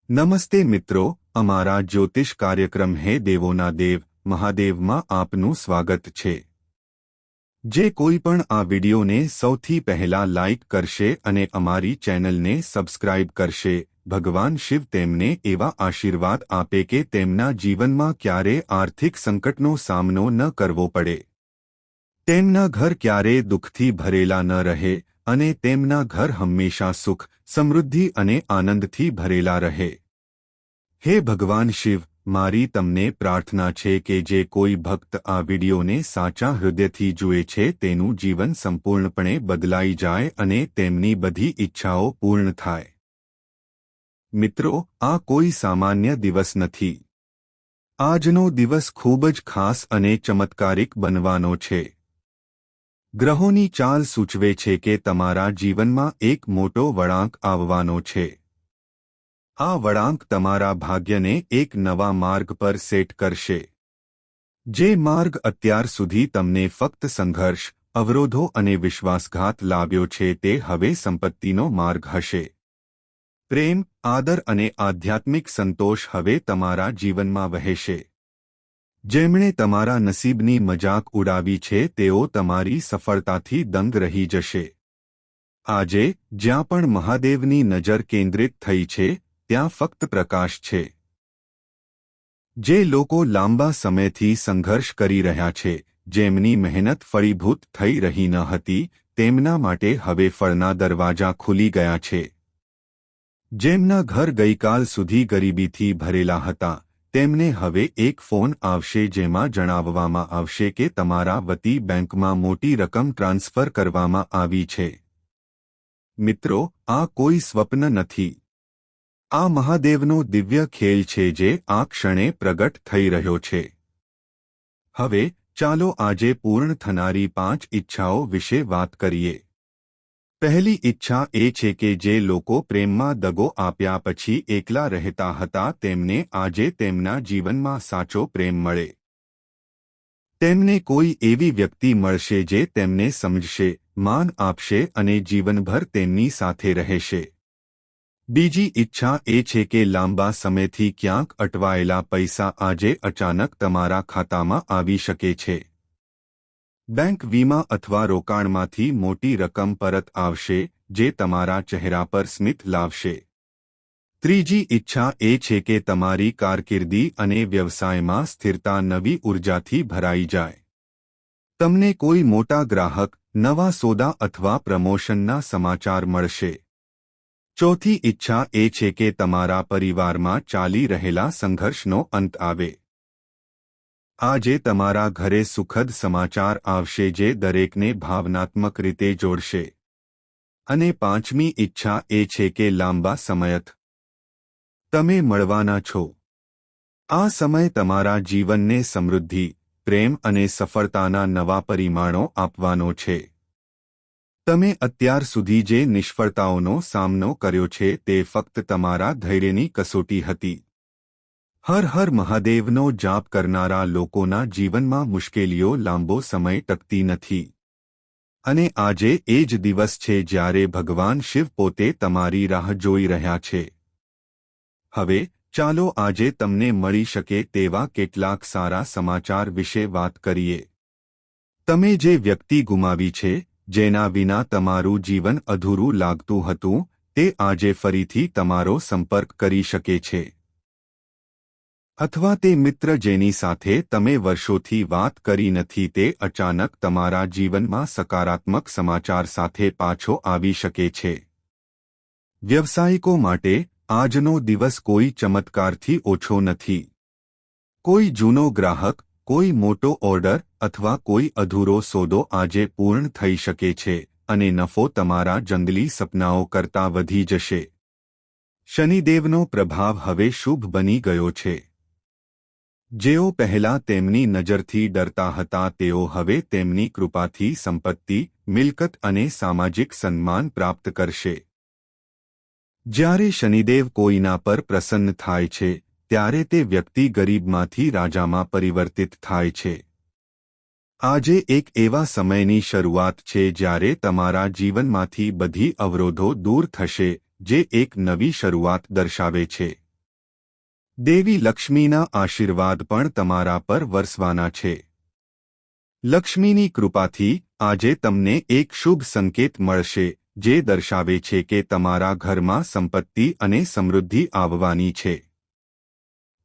નમસ્તે મિત્રો, અમારા જ્યોતિષ કાર્યક્રમ હે દેવોના દેવ મહાદેવમાં આપનું સ્વાગત છે। જે કોઈ પણ આ વિડિયોને સૌથી પહેલા લાઇક કરશે અને અમારી ચેનલને સબસ્ક્રાઇબ કરશે, ભગવાન શિવ તેમને એવા આશીર્વાદ આપે કે તેમના જીવનમાં ક્યારે આર્થિક સંકટનો સામનો ન કરવો પડે, તેમના ઘર ક્યારે દુઃખથી ભરેલા ન રહે અને તેમના ઘર હંમેશા સુખ, સમૃદ્ધિ અને આનંદથી ભરેલા રહે। હે ભગવાન શિવ, મારી તમને પ્રાર્થના છે કે જે કોઈ ભક્ત આ વિડિયોને સાચા હૃદયથી જુએ છે તેનું જીવન સંપૂર્ણપણે બદલાઈ જાય અને તેમની બધી ઈચ્છાઓ પૂર્ણ થાય। મિત્રો, આ કોઈ સામાન્ય દિવસ નથી। આજનો દિવસ ખૂબ જ ખાસ અને ચમત્કારિક બનવાનો છે। ગ્રહોની ચાલ સૂચવે છે કે તમારા જીવનમાં એક મોટો વળાંક આવવાનો છે। આ વળાંક તમારા ભાગ્યને એક નવા માર્ગ પર સેટ કરશે। જે માર્ગ અત્યાર સુધી તમને ફક્ત સંઘર્ષ, અવરોધો અને વિશ્વાસઘાત લાવ્યો છે તે હવે સંપત્તિનો માર્ગ હશે। પ્રેમ, આદર અને આધ્યાત્મિક સંતોષ હવે તમારા જીવનમાં વહેશે। જેમણે તમારા નસીબની મજાક ઉડાવી છે તેઓ તમારી સફળતાથી દંગ રહી જશે। આજે જ્યાં પણ મહાદેવની નજર કેન્દ્રિત થઈ છે ત્યાં ફક્ત પ્રકાશ છે। જે લોકો લાંબા સમયથી સંઘર્ષ કરી રહ્યા છે, જેમની મહેનત ફળીભૂત થઈ રહી ન હતી, તેમના માટે હવે ફળના દરવાજા ખુલી ગયા છે। જેમના ઘર ગઈકાલ સુધી ગરીબીથી ભરેલા હતા, તેમને હવે એક ફોન આવશે જેમાં જણાવવામાં આવશે કે તમારા વતી બેંકમાં મોટી રકમ ટ્રાન્સફર કરવામાં આવી છે। મિત્રો, આ કોઈ સ્વપ્ન નથી। આ મહાદેવનો દિવ્ય ખેલ છે જે આ ક્ષણે પ્રગટ થઈ રહ્યો છે। હવે ચાલો આજે પૂર્ણ થનારી 5 ઈચ્છાઓ વિશે વાત કરીએ। પહેલી ઈચ્છા એ છે કે જે લોકો પ્રેમમાં દગો આપ્યા પછી એકલા રહેતા હતા તેમને આજે તેમના જીવનમાં સાચો પ્રેમ મળે। તેમને કોઈ એવી વ્યક્તિ મળશે જે તેમને સમજશે, માન આપશે અને જીવનભર તેમની સાથે રહેશે। બીજી ઈચ્છા એ છે કે લાંબા સમયથી ક્યાંક અટવાયેલા પૈસા આજે અચાનક તમારા ખાતામાં આવી શકે છે। બેંક, વીમા અથવા રોકાણમાંથી મોટી રકમ પરત આવશે જે તમારા ચહેરા પર સ્મિત લાવશે। ત્રીજી ઈચ્છા એ છે કે તમારી કારકિર્દી અને વ્યવસાયમાં સ્થિરતા નવી ઉર્જાથી ભરાઈ જાય। તમને કોઈ મોટા ગ્રાહક, નવા સોદા અથવા પ્રમોશનના સમાચાર મળશે। ચોથી ઈચ્છા એ છે કે તમારા પરિવારમાં ચાલી રહેલા સંઘર્ષનો અંત આવે। આજે તમારા ઘરે સુખદ સમાચાર આવશે જે દરેકને ભાવનાત્મક રીતે જોડશે। અને પાંચમી ઈચ્છા એ છે કે લાંબા સમયથી તમે મળવાના છો। આ સમય તમારા જીવનને સમૃદ્ધિ, પ્રેમ અને સફળતાના નવા પરિમાણો આપવાનો છે। તમે અત્યાર સુધી જે નિષ્ફળતાઓનો સામનો કર્યો છે તે ફક્ત તમારા ધૈર્યની કસોટી હતી। હર હર મહાદેવનો જાપ કરનારા લોકોના જીવનમાં મુશ્કેલીઓ લાંબો સમય ટકતી નથી। અને આજે એ જ દિવસ છે જ્યારે ભગવાન શિવ પોતે તમારી રાહ જોઈ રહ્યા છે। હવે ચાલો આજે તમને મળી શકે તેવા કેટલાક સારા સમાચાર વિશે વાત કરીએ। તમે જે વ્યક્તિ ગુમાવી છે, જેના વિના તમારું જીવન અધૂરું લાગતું હતું, તે આજે ફરીથી તમારો સંપર્ક કરી શકે છે। અથવા તે મિત્ર જેની સાથે તમે વર્ષોથી વાત કરી નથી તે અચાનક તમારા જીવનમાં સકારાત્મક સમાચાર સાથે પાછો આવી શકે છે। વ્યવસાયિકો માટે આજનો દિવસ કોઈ ચમત્કારથી ઓછો નથી। કોઈ જૂનો ગ્રાહક, કોઈ મોટો ઓર્ડર અથવા કોઈ અધૂરો સોદો આજે પૂર્ણ થઈ શકે છે અને નફો તમારા જંગલી સપનાઓ કરતાં વધી જશે। શનિદેવનો પ્રભાવ હવે શુભ બની ગયો છે। જેઓ પહેલા તેમની નજરથી ડરતા હતા તેઓ હવે તેમની કૃપાથી સંપત્તિ, મિલકત અને સામાજિક સન્માન પ્રાપ્ત કરશે। જ્યારે શનિદેવ કોઈના પર પ્રસન્ન થાય છે, ત્યારે તે વ્યક્તિ ગરીબમાંથી રાજામાં પરિવર્તિત થાય છે। આજે એક એવા સમયની શરૂઆત છે જ્યારે તમારા જીવનમાંથી બધી અવરોધો દૂર થશે, જે એક નવી શરૂઆત દર્શાવે છે। દેવી લક્ષ્મીના આશીર્વાદ પણ તમારા પર વરસવાના છે. લક્ષ્મીની કૃપાથી આજે તમને એક શુભ સંકેત મળશે જે દર્શાવે છે કે તમારા ઘરમાં સંપત્તિ અને સમૃદ્ધિ આવવાની છે.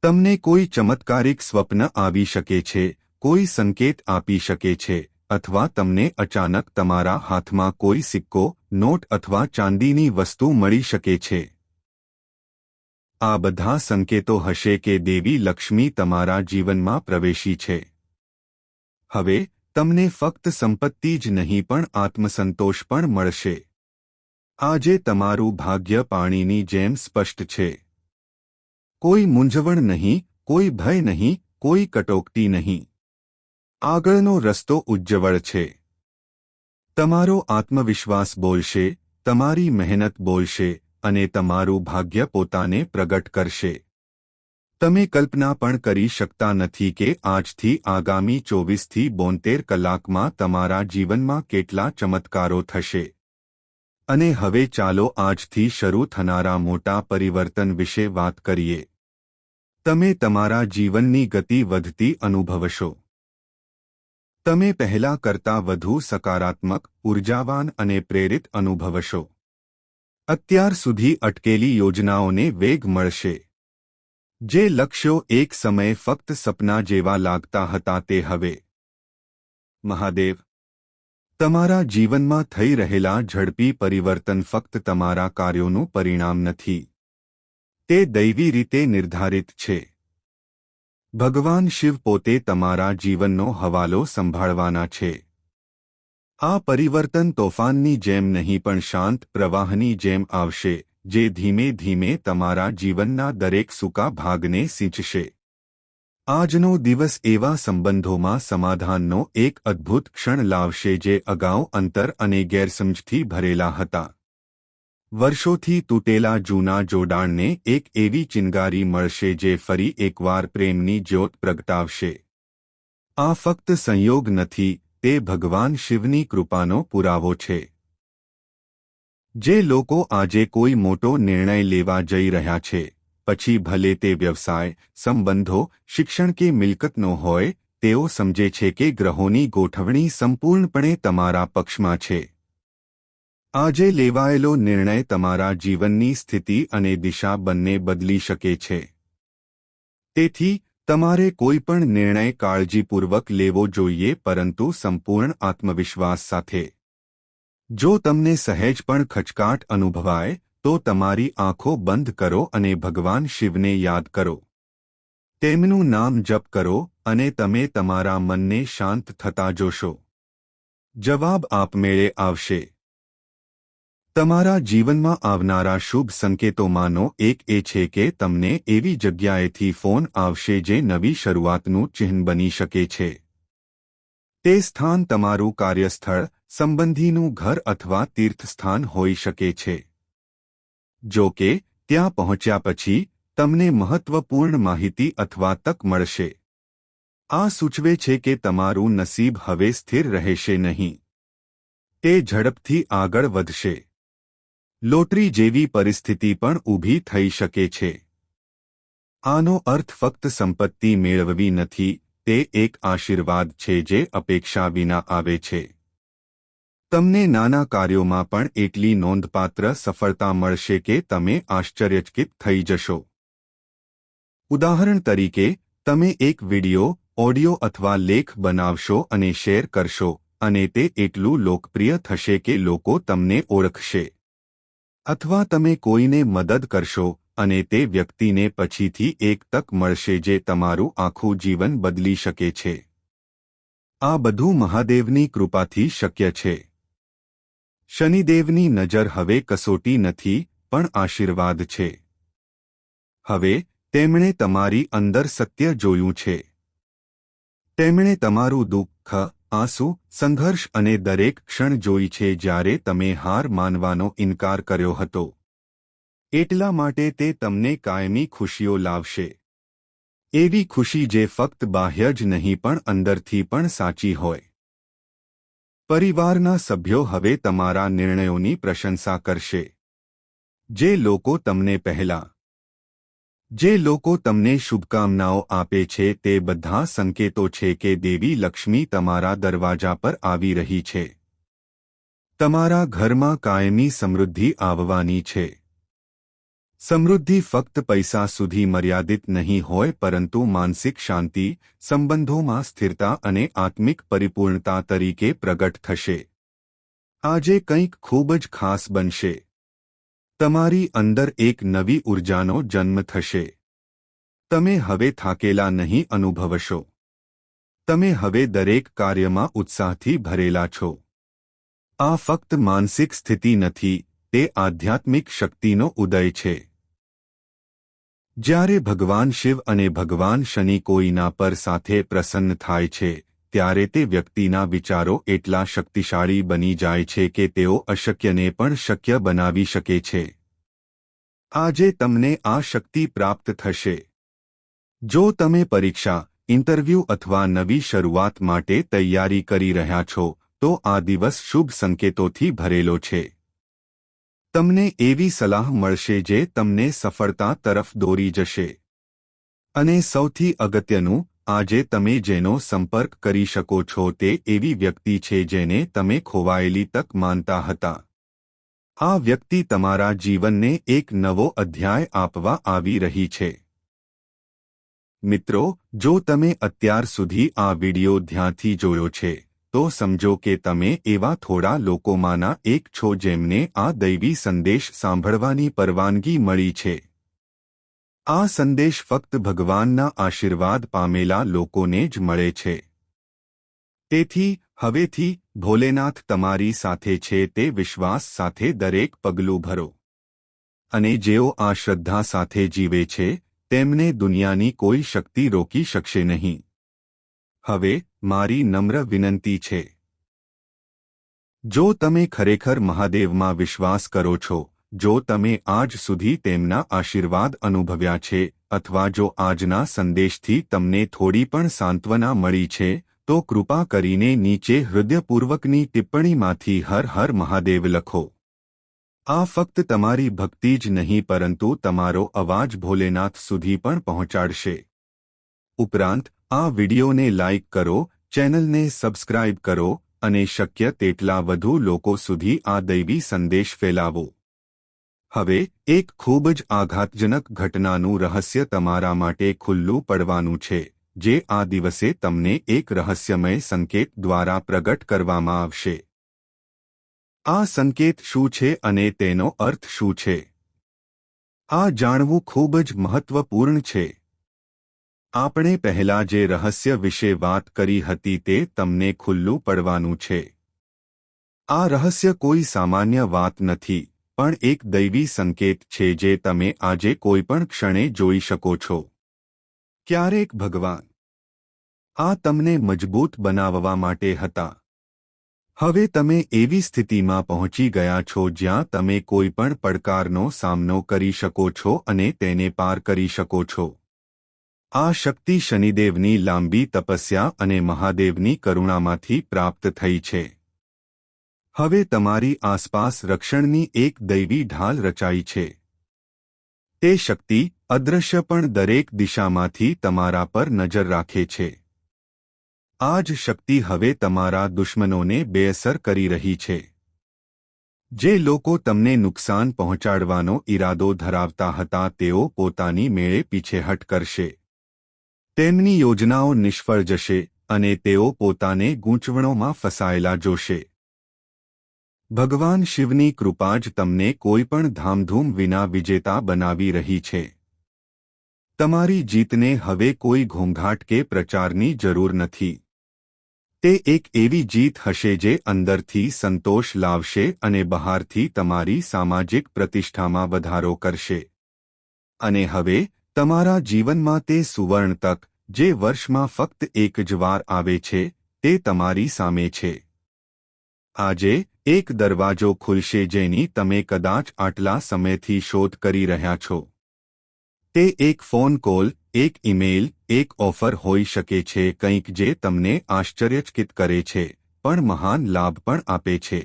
તમને કોઈ ચમત્કારિક સ્વપ્ન આવી શકે છે, કોઈ સંકેત આપી શકે છે, અથવા તમને અચાનક તમારા હાથમાં કોઈ સિક્કો, નોટ અથવા ચાંદીની વસ્તુ મળી શકે છે. આ બધા સંકેતો હશે કે દેવી લક્ષ્મી તમારા જીવનમાં પ્રવેશી છે. હવે તમને ફક્ત સંપત્તિ જ નહીં પણ આત્મસંતોષ પણ મળશે. આજે તમારું ભાગ્ય પાણીની જેમ સ્પષ્ટ છે. કોઈ મૂંઝવણ નહીં, કોઈ ભય નહીં, કોઈ કટોકટી નહીં. આગળનો રસ્તો ઉજ્જવળ છે. તમારો આત્મવિશ્વાસ બોલશે, તમારી મહેનત બોલશે અને તમારું ભાગ્ય પોતાને પ્રગટ કરશે. તમે કલ્પના પણ કરી શકતા નથી કે આજથી આગામી 24 થી 72 કલાકમાં તમારા જીવનમાં કેટલા ચમત્કારો થશે. અને હવે ચાલો આજથી શરૂ થનારા મોટા પરિવર્તન વિશે વાત કરીએ. તમે તમારા જીવનની ગતિ વધતી અનુભવશો. તમે પહેલા કરતાં વધુ સકારાત્મક, ઉર્જાવાન અને પ્રેરિત અનુભવશો. અત્યાર સુધી અટકેલી યોજનાઓને વેગ મળશે. જે લક્ષ્યો એક સમયે ફક્ત સપના જેવા લાગતા હતા તે હવે મહાદેવ. તમારા જીવનમાં થઈ રહેલા ઝડપી પરિવર્તન ફક્ત તમારા કાર્યોનું પરિણામ નથી. તે દૈવી રીતે નિર્ધારિત છે. ભગવાન શિવ પોતે તમારા જીવનનો હવાલો સંભાળવાના છે. આ પરિવર્તન તોફાનની જેમ નહીં પણ શાંત પ્રવાહની જેમ આવશે, જે ધીમે ધીમે તમારા જીવનના દરેક સૂકા ભાગને સિંચશે. આજનો દિવસ એવા સંબંધોમાં સમાધાનનો એક અદ્ભુત ક્ષણ લાવશે જે અગાઉ અંતર અને ગેરસમજથી ભરેલા હતા. વર્ષોથી તૂટેલા જૂના જોડાણને એક એવી ચિનગારી મળશે જે ફરી એકવાર પ્રેમની જ્યોત પ્રગટાવશે. આ ફક્ત સંયોગ નથી, તે ભગવાન શિવની કૃપાનો પુરાવો છે. જે લોકો આજે કોઈ મોટો નિર્ણય લેવા જઈ રહ્યા છે, પછી ભલે તે વ્યવસાય, સંબંધો, શિક્ષણ કે મિલકતનો હોય, તેઓ સમજે છે કે ગ્રહોની ગોઠવણી સંપૂર્ણપણે તમારા પક્ષમાં છે. આજે લેવાયેલો નિર્ણય તમારા જીવનની સ્થિતિ અને દિશા બંને બદલી શકે છે. તેથી તમારે કોઈ પણ નિર્ણય કાળજીપૂર્વક લેવો જોઈએ પરંતુ સંપૂર્ણ આત્મવિશ્વાસ સાથે. જો તમને સહેજ પણ ખચકાટ અનુભવાય તો તમારી આંખો બંધ કરો અને ભગવાન શિવને યાદ કરો. તેમનું નામ જપ કરો અને તમે તમારા મનને શાંત થતા જોશો. જવાબ આપમેળે આવશે. તમારા જીવનમાં આવનારા શુભ સંકેતોમાંનો એક એ છે કે તમને એવી જગ્યાએથી ફોન આવશે જે નવી શરૂઆતનું ચિહ્ન બની શકે છે. તે સ્થાન તમારું કાર્યસ્થળ, સંબંધીનું ઘર અથવા તીર્થસ્થાન હોઈ શકે છે. જો કે ત્યાં પહોંચ્યા પછી તમને મહત્વપૂર્ણ માહિતી અથવા તક મળશે. આ સૂચવે છે કે તમારું નસીબ હવે સ્થિર રહેશે નહીં. તે ઝડપથી આગળ વધશે. લોટરી જેવી પરિસ્થિતિ પણ ઊભી થઈ શકે છે. આનો અર્થ ફક્ત સંપત્તિ મેળવવી નથી, તે એક આશીર્વાદ છે જે અપેક્ષા વિના આવે છે. તમને નાના કાર્યોમાં પણ એટલી નોંધપાત્ર સફળતા મળશે કે તમે આશ્ચર્યચકિત થઈ જશો. ઉદાહરણ તરીકે, તમે એક વિડિયો, ઓડિયો અથવા લેખ બનાવશો અને શેર કરશો, અને તે એટલું લોકપ્રિય થશે કે લોકો તમને ઓળખશે. અથવા તમે કોઈને મદદ કરશો અને તે વ્યક્તિને પછીથી એક તક મળશે જે તમારું આખું જીવન બદલી શકે છે. આ બધું મહાદેવની કૃપાથી શક્ય છે. શનિદેવની નજર હવે કસોટી નથી પણ આશીર્વાદ છે. હવે તેમણે તમારી અંદર સત્ય જોયું છે. તેમણે તમારું દુઃખ, આંસુ, સંઘર્ષ અને દરેક ક્ષણ જોઈ છે જ્યારે તમે હાર માનવાનો ઇનકાર કર્યો હતો. એટલા માટે તે તમને કાયમી ખુશીઓ લાવશે. એવી ખુશી જે ફક્ત બાહ્ય જ નહીં પણ અંદરથી પણ સાચી હોય. પરિવારના સભ્યો હવે તમારા નિર્ણયોની પ્રશંસા કરશે. જે લોકો તમને પહેલા જે લોકો તમને શુભકામનાઓ આપે છે તે બધા સંકેતો છે કે દેવી લક્ષ્મી તમારા દરવાજા પર આવી રહી છે. તમારા ઘરમાં કાયમી સમૃદ્ધિ આવવાની છે. સમૃદ્ધિ ફક્ત પૈસા સુધી મર્યાદિત નહીં હોય પરંતુ માનસિક શાંતિ, સંબંધોમાં સ્થિરતા અને આત્મિક પરિપૂર્ણતા તરીકે પ્રગટ થશે. આજે કંઈક ખૂબ જ ખાસ બનશે. તમારી અંદર એક નવી ઊર્જાનો જન્મ થશે. તમે હવે થાકેલા નહીં અનુભવશો. તમે હવે દરેક કાર્યમાં ઉત્સાહથી ભરેલા છો. આ ફક્ત માનસિક સ્થિતિ નથી, તે આધ્યાત્મિક શક્તિનો ઉદય છે. જ્યારે ભગવાન શિવ અને ભગવાન શનિ કોઈના પર સાથે પ્રસન્ન થાય છે, ત્યારે તે વ્યક્તિના વિચારો એટલા શક્તિશાળી બની જાય છે કે તેઓ અશક્યને પણ શક્ય બનાવી શકે છે. આજે તમને આ શક્તિ પ્રાપ્ત થશે. જો તમે પરીક્ષા, ઇન્ટરવ્યૂ અથવા નવી શરૂઆત માટે તૈયારી કરી રહ્યા છો, તો આ દિવસ શુભ સંકેતોથી ભરેલો છે. તમને એવી સલાહ મળશે જે તમને સફળતા તરફ દોરી જશે. અને સૌથી અગત્યનું, આજે તમે જેનો સંપર્ક કરી શકો છો તે એવી વ્યક્તિ છે જેને તમે ખોવાયેલી તક માનતા હતા. આ વ્યક્તિ તમારા જીવનને એક નવો અધ્યાય આપવા આવી રહી છે. મિત્રો, જો તમે અત્યાર સુધી આ વિડિયો ધ્યાનથી જોયો છે, તો સમજો કે તમે એવા થોડા લોકોમાંના એક છો જેમને આ દૈવી સંદેશ સાંભળવાની પરવાનગી મળી છે. આ સંદેશ ફક્ત ભગવાનના આશીર્વાદ પામેલા લોકોને જ મળે છે. તેથી હવેથી ભોલેનાથ તમારી સાથે છે તે વિશ્વાસ સાથે દરેક પગલું ભરો. અને જેઓ આ શ્રદ્ધા સાથે જીવે છે, તેમને દુનિયાની કોઈ શક્તિ રોકી શકશે નહીં. હવે મારી નમ્ર વિનંતી છે. જો તમે ખરેખર મહાદેવમાં વિશ્વાસ કરો છો, જો તમે આજ સુધી તેમના આશીર્વાદ અનુભવ્યા છે, અથવા જો આજના સંદેશથી તમને થોડી પણ સાંત્વના મળી છે, તો કૃપા કરીને નીચે હૃદયપૂર્વકની ટિપ્પણીમાંથી હર હર મહાદેવ લખો. આ ફક્ત તમારી ભક્તિ જ નહીં પરંતુ તમારો અવાજ ભોલેનાથ સુધી પણ પહોંચાડશે. ઉપરાંત, આ વિડિયોને લાઇક કરો, ચેનલને સબસ્ક્રાઇબ કરો અને શક્ય તેટલા વધુ લોકો સુધી આ દૈવી સંદેશ ફેલાવો. હવે એક ખૂબ જ આઘાતજનક ઘટનાનું રહસ્ય તમારા માટે ખુલ્લું પડવાનું છે, જે આ દિવસે તમને એક રહસ્યમય સંકેત દ્વારા પ્રગટ કરવામાં આવશે. આ સંકેત શું છે અને તેનો અર્થ શું છે? આ જાણવું ખૂબ જ મહત્વપૂર્ણ છે. આપણે પહેલા જે રહસ્ય વિશે વાત કરી હતી તે તમને ખુલ્લું પડવાનું છે. આ રહસ્ય કોઈ સામાન્ય વાત નથી, પણ એક દૈવી સંકેત છે જે તમે આજે કોઈ પણ ક્ષણે જોઈ શકો છો. ક્યારેક ભગવાન આ તમને મજબૂત બનાવવા માટે હતા. હવે તમે એવી સ્થિતિમાં પહોંચી ગયા છો જ્યાં તમે કોઈ પણ પડકારનો સામનો કરી શકો છો અને તેને પાર કરી શકો છો. આ શક્તિ શનિદેવની લાંબી તપસ્યા અને મહાદેવની કરુણામાંથી પ્રાપ્ત થઈ છે. હવે તમારી આસપાસ રક્ષણની એક દૈવી ઢાલ રચાઈ છે. તે શક્તિ, અદૃશ્ય પણ દરેક દિશામાંથી તમારા પર નજર રાખે છે. આ જ શક્તિ હવે તમારા દુશ્મનોને બેઅસર કરી રહી છે. જે લોકો તમને નુકસાન પહોંચાડવાનો ઈરાદો ધરાવતા હતા તેઓ પોતાની મેળે પીછેહટ કરશે. તેમની યોજનાઓ નિષ્ફળ જશે અને તેઓ પોતાને ગૂંચવણોમાં ફસાયેલા જોશે. ભગવાન શિવની કૃપા જ તમને કોઈપણ ધામધૂમ વિના વિજેતા બનાવી રહી છે. તમારી જીતને હવે કોઈ ઘોંઘાટ કે પ્રચારની જરૂર નથી. તે એક એવી જીત હશે જે અંદરથી સંતોષ લાવશે અને બહારથી તમારી સામાજિક પ્રતિષ્ઠામાં વધારો કરશે. અને હવે તમારા જીવનમાં તે સુવર્ણ તક, જે વર્ષમાં ફક્ત એક જ વાર આવે છે, તે તમારી સામે છે. આજે એક દરવાજો ખુલશે જેની તમે કદાચ આટલા સમયથી શોધ કરી રહ્યા છો. તે એક ફોન કોલ, એક ઈમેલ, એક ઓફર હોઈ શકે છે, કંઈક જે તમને આશ્ચર્યચકિત કરે છે, પણ મહાન લાભ પણ આપે છે.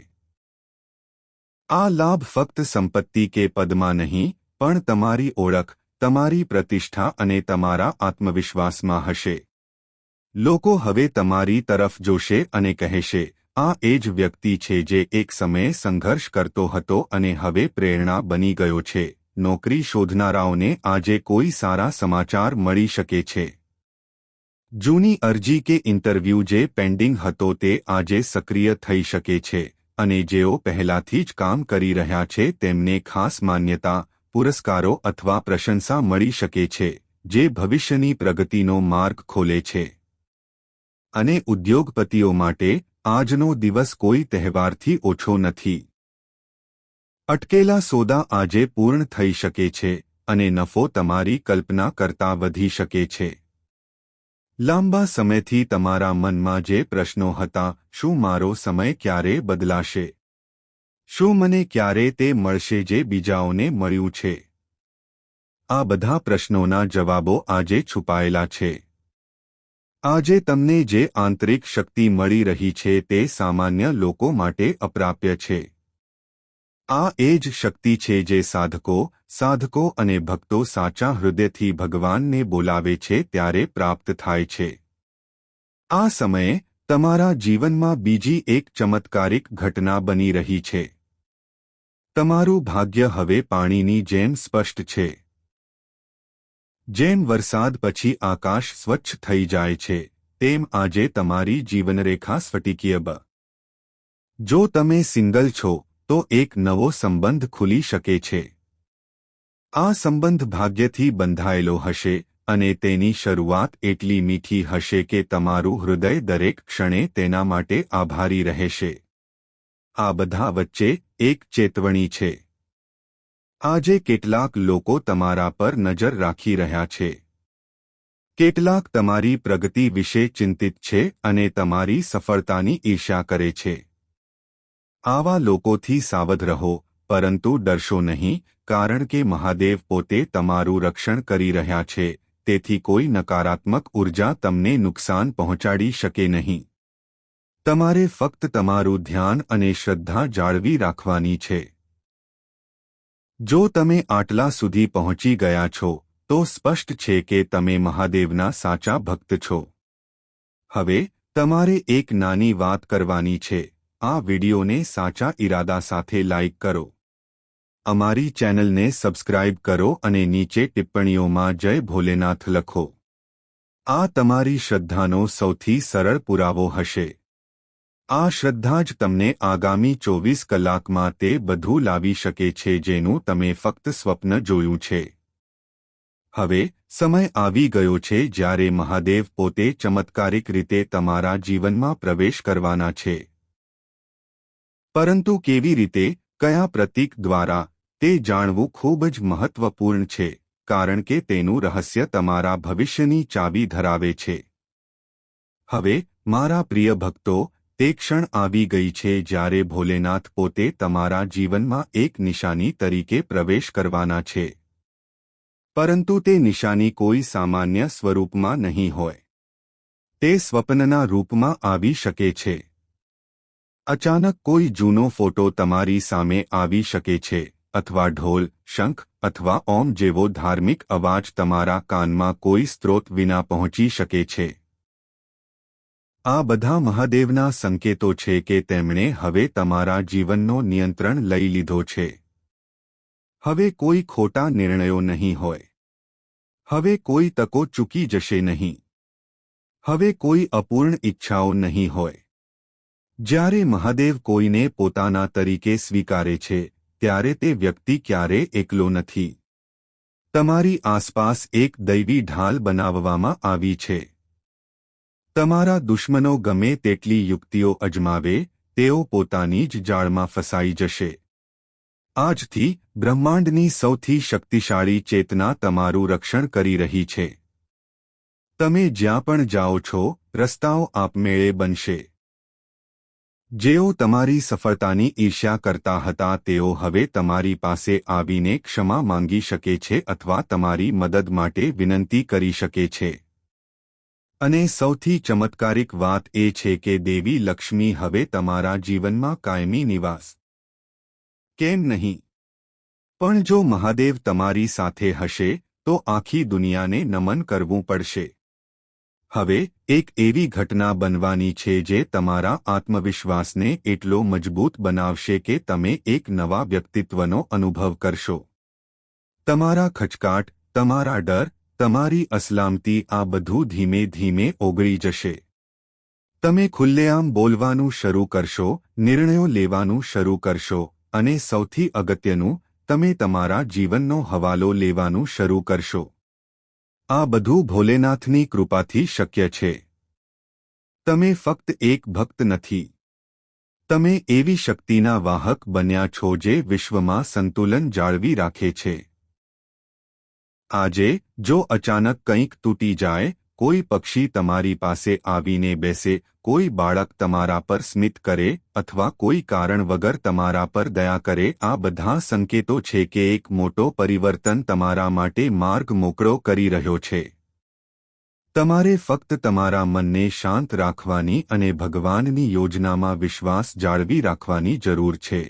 આ લાભ ફક્ત સંપત્તિ કે પદમાં નહીં, પણ તમારી ઓળખ, તમારી પ્રતિષ્ઠા અને તમારા આત્મવિશ્વાસમાં હશે. લોકો હવે તમારી તરફ જોશે અને કહેશે, આ એ જ વ્યક્તિ છે જે એક સમયે સંઘર્ષ કરતો હતો અને હવે પ્રેરણા બની ગયો છે. નોકરી શોધનારાઓને આજે કોઈ સારા સમાચાર મળી શકે છે. જૂની અરજી કે ઇન્ટરવ્યૂ જે પેન્ડિંગ હતો તે આજે સક્રિય થઈ શકે છે અને જેઓ પહેલાથી જ કામ કરી રહ્યા છે તેમને ખાસ માન્યતા, પુરસ્કારો અથવા પ્રશંસા મળી શકે છે, જે ભવિષ્યની પ્રગતિનો માર્ગ ખોલે છે. અને ઉદ્યોગપતિઓ માટે આજનો દિવસ કોઈ તહેવારથી ઓછો નથી. અટકેલા સોદા આજે પૂર્ણ થઈ શકે છે અને નફો તમારી કલ્પના કરતાં વધી શકે છે. લાંબા સમયથી તમારા મનમાં જે પ્રશ્નો હતા, શું મારો સમય ક્યારે બદલાશે? શું મને ક્યારે તે મળશે જે બીજાઓને મળ્યું છે? આ બધા પ્રશ્નોના જવાબો આજે છુપાયેલા છે. આજે તમને જે આંતરિક શક્તિ મળી રહી છે તે સામાન્ય લોકો માટે અપ્રાપ્ય છે. આ એ જ શક્તિ છે જે સાધકો અને ભક્તો સાચા હૃદયથી ભગવાનને બોલાવે છે ત્યારે પ્રાપ્ત થાય છે. આ સમયે તમારા જીવનમાં બીજી એક ચમત્કારિક ઘટના બની રહી છે. તમારું ભાગ્ય હવે પાણીની જેમ સ્પષ્ટ છે. જેમ વરસાદ પછી આકાશ સ્વચ્છ થઈ જાય છે, તેમ આજે તમારી જીવનરેખા સ્ફટિકીય બ. જો તમે સિંગલ છો, તો એક નવો સંબંધ ખુલી શકે છે. આ સંબંધ ભાગ્યથી બંધાયેલો હશે અને તેની શરૂઆત એટલી મીઠી હશે કે તમારું હૃદય દરેક ક્ષણે તેના માટે આભારી રહેશે. આ બધા વચ્ચે એક ચેતવણી છે. આજે કેટલાક લોકો તમારા પર નજર રાખી રહ્યા છે. કેટલાક તમારી પ્રગતિ વિશે ચિંતિત છે અને તમારી સફળતાની ઈર્ષ્યા કરે છે. આવા લોકોથી સાવધ રહો, પરંતુ ડરશો નહીં, કારણ કે મહાદેવ પોતે તમારું રક્ષણ કરી રહ્યા છે, તેથી કોઈ નકારાત્મક ઉર્જા તમને નુકસાન પહોંચાડી શકે નહીં. તમારે ફક્ત તમારું ધ્યાન અને શ્રદ્ધા જાળવી રાખવાની છે. જો તમે આટલા સુધી પહોંચી ગયા છો, તો સ્પષ્ટ છે કે તમે મહાદેવના સાચા ભક્ત છો. હવે તમારે એક નાની વાત કરવાની છે. આ વિડિયોને સાચા ઈરાદા સાથે લાઇક કરો. અમારી ચેનલને સબસ્ક્રાઇબ કરો અને નીચે ટિપ્પણીઓમાં જય ભોલેનાથ લખો. આ તમારી શ્રદ્ધાનો સૌથી સરળ પુરાવો હશે. આ શ્રદ્ધા જ તમને આગામી 24 કલાકમાં તે બધું લાવી શકે છે જેનું તમે ફક્ત સ્વપ્ન જોયું છે. હવે સમય આવી ગયો છે જ્યારે મહાદેવ પોતે ચમત્કારિક રીતે તમારા જીવનમાં પ્રવેશ કરવાના છે. પરંતુ કેવી રીતે, કયા પ્રતીક દ્વારા, તે જાણવું ખૂબ જ મહત્વપૂર્ણ છે, કારણ કે તેનું રહસ્ય તમારા ભવિષ્યની ચાવી ધરાવે છે. હવે મારા પ્રિય ભક્તો, તે ક્ષણ આવી ગઈ છે જ્યારે ભોલેનાથ પોતે તમારા જીવનમાં એક નિશાની તરીકે પ્રવેશ કરવાના છે. પરંતુ તે નિશાની કોઈ સામાન્ય સ્વરૂપમાં નહીં હોય. તે સ્વપ્નના રૂપમાં આવી શકે છે. અચાનક કોઈ જૂનો ફોટો તમારી સામે આવી શકે છે, અથવા ઢોલ, શંખ અથવા ઓમ જેવો ધાર્મિક અવાજ તમારા કાનમાં કોઈ સ્ત્રોત વિના પહોંચી શકે છે. આ બધા મહાદેવના સંકેતો છે કે તેમણે હવે તમારા જીવનનો નિયંત્રણ લઈ લીધો છે. હવે કોઈ ખોટા નિર્ણયો નહીં હોય. હવે કોઈ તકો ચૂકી જશે નહીં. હવે કોઈ અપૂર્ણ ઈચ્છાઓ નહીં હોય. જ્યારે મહાદેવ કોઈને પોતાના તરીકે સ્વીકારે છે, ત્યારે તે વ્યક્તિ ક્યારે એકલો નથી. તમારી આસપાસ એક દૈવી ઢાલ બનાવવામાં આવી છે. તમારા દુશ્મનો ગમે તેટલી યુક્તિઓ અજમાવે, તેઓ પોતાની જ જાળમાં ફસાઈ જશે. આજથી બ્રહ્માંડની સૌથી શક્તિશાળી ચેતના તમારું રક્ષણ કરી રહી છે. તમે જ્યાં પણ જાઓ છો, રસ્તાઓ આપમેળે બનશે. જેઓ તમારી સફળતાની ઈર્ષ્યા કરતા હતા તેઓ હવે તમારી પાસે આવીને ક્ષમા માંગી શકે છે અથવા તમારી મદદ માટે વિનંતી કરી શકે છે. અને સૌથી ચમત્કારિક વાત એ છે કે દેવી લક્ષ્મી હવે તમારા જીવનમાં કાયમી નિવાસ. કેમ નહીં? પણ જો મહાદેવ તમારી સાથે હશે, તો આખી દુનિયાને નમન કરવું પડશે. હવે એક એવી ઘટના બનવાની છે જે તમારા આત્મવિશ્વાસને એટલો મજબૂત બનાવશે કે તમે એક નવા વ્યક્તિત્વનો અનુભવ કરશો. તમારા ખચકાટ, તમારા ડર, તમારી અસલામતી આ બધું ધીમે ધીમે ઓગળી જશે. તમે ખુલ્લેઆમ બોલવાનું શરૂ કરશો, નિર્ણયો લેવાનું શરૂ કરશો અને સૌથી અગત્યનું, તમે તમારા જીવનનો હવાલો લેવાનું શરૂ કરશો. આ બધું ભોલેનાથની કૃપાથી શક્ય છે. તમે ફક્ત એક ભક્ત નથી. તમે એવી શક્તિના વાહક બન્યા છો જે વિશ્વમાં સંતુલન જાળવી રાખે છે. આજે જો અચાનક કંઈક તૂટી જાય, કોઈ પક્ષી તમારી પાસે આવીને બેસે, કોઈ બાળક તમારા પર સ્મિત કરે અથવા કોઈ કારણ વગર તમારા પર દયા કરે, આ બધા સંકેતો છે કે એક મોટો પરિવર્તન તમારા માટે માર્ગ મોકળો કરી રહ્યો છે. તમારે ફક્ત તમારા મનને શાંત રાખવાની અને ભગવાનની યોજનામાં વિશ્વાસ જાળવી રાખવાની જરૂર છે.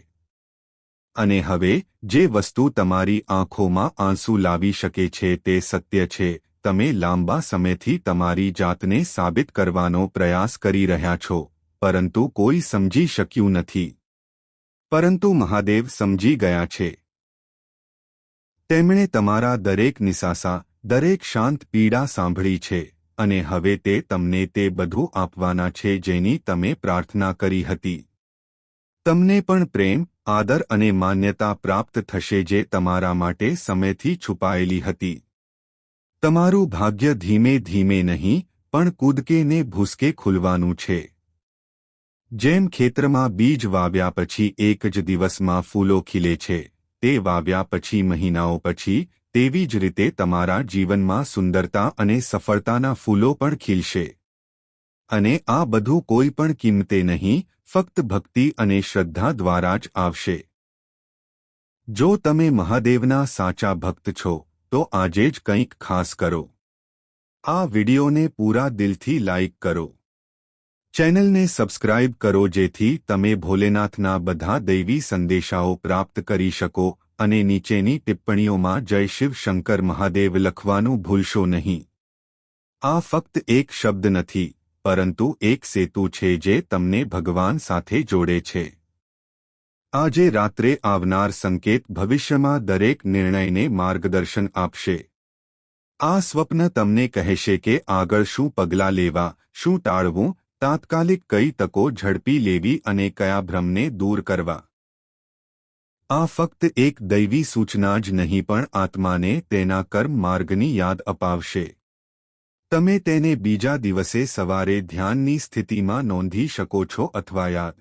અને હવે જે વસ્તુ તમારી આંખોમાં આંસુ લાવી શકે છે તે સત્ય છે. તમે લાંબા સમયથી તમારી જાતને સાબિત કરવાનો પ્રયાસ કરી રહ્યા છો, પરંતુ કોઈ સમજી શક્યું નથી. પરંતુ મહાદેવ સમજી ગયા છે. તેમણે તમારા દરેક નિસાસા, દરેક શાંત પીડા સાંભળી છે અને હવે તે તમને તે બધું આપવાના છે જેની તમે પ્રાર્થના કરી હતી. તમને પણ પ્રેમ, આદર અને માન્યતા પ્રાપ્ત થશે જે તમારા માટે સમયથી છુપાયેલી હતી. તમારું ભાગ્ય ધીમે ધીમે નહીં પણ કૂદકે ને ભૂસકે ખુલવાનું છે. જેમ ખેતરમાં બીજ વાવ્યા પછી એક જ દિવસમાં ફૂલો ખીલે છે, તે વાવ્યા પછી મહિનાઓ પછી, તેવી જ રીતે તમારા જીવનમાં સુંદરતા અને સફળતાના ફૂલો પણ ખીલશે. અને આ બધું કોઈ પણ કિંમતે નહીં, ફક્ત ભક્તિ અને શ્રદ્ધા દ્વારા જ આવશે. જો તમે મહાદેવના સાચા ભક્ત છો, તો આજે જ કંઈક ખાસ કરો. આ વિડિયોને પૂરા દિલથી લાઇક કરો. ચેનલને સબસ્ક્રાઇબ કરો જેથી તમે ભોલેનાથના બધા દૈવી સંદેશાઓ પ્રાપ્ત કરી શકો અને નીચેની ટિપ્પણીઓમાં જય શિવ શંકર મહાદેવ લખવાનું ભૂલશો નહીં. આ ફક્ત એક શબ્દ નથી, પરંતુ એક સેતુ છે જે તમને ભગવાન સાથે જોડે છે. આજે રાત્રે આવનાર સંકેત ભવિષ્યમાં દરેક નિર્ણયને માર્ગદર્શન આપશે. આ સ્વપ્ન તમને કહેશે કે આગળ શું પગલાં લેવા, શું ટાળવું, તાત્કાલિક કઈ તકો ઝડપી લેવી અને કયા ભ્રમને દૂર કરવા. આ ફક્ત એક દૈવી સૂચના જ નહીં પણ આત્માને તેના કર્મ માર્ગની યાદ અપાવશે. તમે તેને બીજા દિવસે સવારે ધ્યાનની સ્થિતિમાં નોંધી શકો છો અથવા યાદ